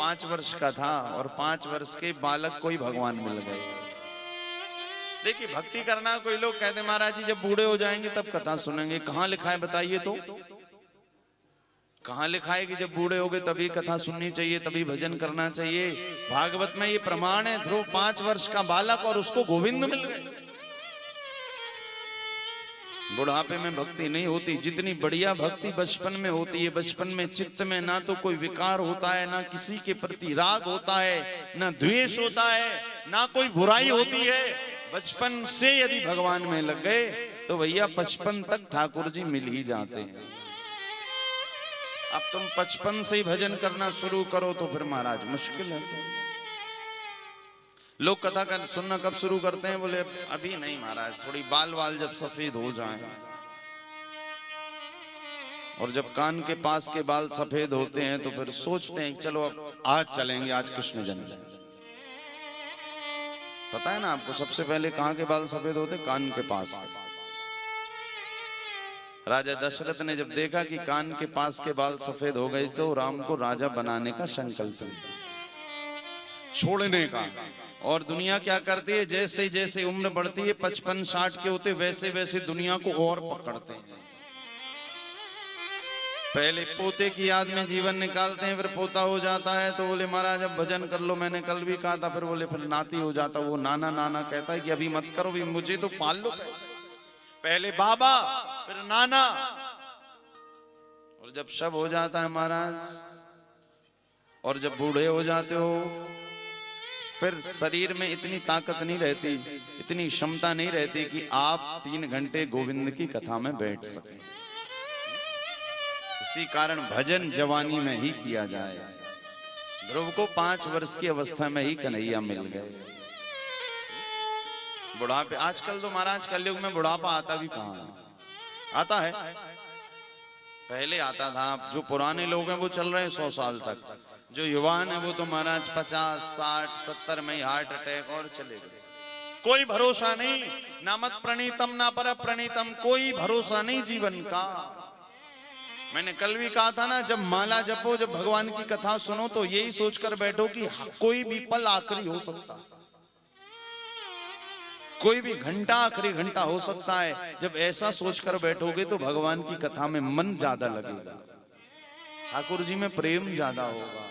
5 वर्ष का था और 5 वर्ष के बालक को ही भगवान मिल गए। देखिए भक्ति करना, कोई लोग कहते महाराज जी जब बूढ़े हो जाएंगे तब कथा सुनेंगे। कहाँ लिखा है बताइए तो, कहाँ लिखा है कि जब बूढ़े हो गए तभी कथा सुननी चाहिए, तभी भजन करना चाहिए? भागवत में ये प्रमाण है। ध्रुव 5 वर्ष का बालक और उसको गोविंद मिल गए। बुढ़ापे में भक्ति नहीं होती। जितनी बढ़िया भक्ति बचपन में होती है, बचपन में चित्त में ना तो कोई विकार होता है, ना किसी के प्रति राग होता है, ना द्वेष होता है, ना कोई बुराई होती है। बचपन से यदि भगवान में लग गए तो भैया 55 तक ठाकुर जी मिल ही जाते हैं। अब तुम 55 से ही भजन करना शुरू करो तो फिर महाराज मुश्किल है। लोग कथा कर सुनना कब शुरू करते हैं? बोले अभी नहीं महाराज, थोड़ी बाल वाल जब सफेद हो जाएं, और जब कान के पास के बाल सफेद होते हैं तो फिर सोचते हैं चलो अब आज चलेंगे, आज कृष्ण जन्म। पता है ना आपको सबसे पहले कहाँ के बाल सफेद होते? कान के पास। राजा दशरथ ने जब देखा कि कान के पास के बाल सफेद हो गए तो राम को राजा बनाने का संकल्प लिया, छोड़ने का। और दुनिया क्या करती है, जैसे जैसे उम्र बढ़ती है 55-60 के होते वैसे वैसे दुनिया को और पकड़ते हैं। पहले पोते की याद में जीवन निकालते हैं, फिर पोता हो जाता है तो बोले महाराज अब भजन कर लो, मैंने कल भी कहा था। फिर बोले फिर नाती हो जाता, वो नाना नाना कहता है कि अभी मत करो, भी मुझे तो पाल लो। पहले बाबा फिर नाना, और जब सब हो जाता है महाराज, और जब बूढ़े हो जाते हो फिर शरीर में इतनी ताकत नहीं रहती, इतनी क्षमता नहीं रहती कि आप 3 घंटे गोविंद की कथा में बैठ सकें। इसी कारण भजन जवानी में ही किया जाए। ध्रुव को 5 वर्ष की अवस्था में ही कन्हैया मिल गए। बुढ़ापे आजकल तो महाराज कलयुग में बुढ़ापा आता भी कहाँ है? आता है, पहले आता था। जो पुराने लोग हैं वो चल रहे हैं 100 साल तक, जो युवान है वो तो महाराज 50, 60, 70 में ही हार्ट अटैक और चले गए। कोई भरोसा नहीं, ना मत प्रणीतम ना पर प्रणीतम, कोई भरोसा नहीं जीवन का। मैंने कल भी कहा था ना, जब माला जपो, जब भगवान की कथा सुनो तो यही सोचकर बैठो कि कोई भी पल आखिरी हो सकता है, कोई भी घंटा आखिरी घंटा हो सकता है। जब ऐसा सोचकर बैठोगे तो भगवान की कथा में मन ज्यादा लगेगा, ठाकुर जी में प्रेम ज्यादा होगा।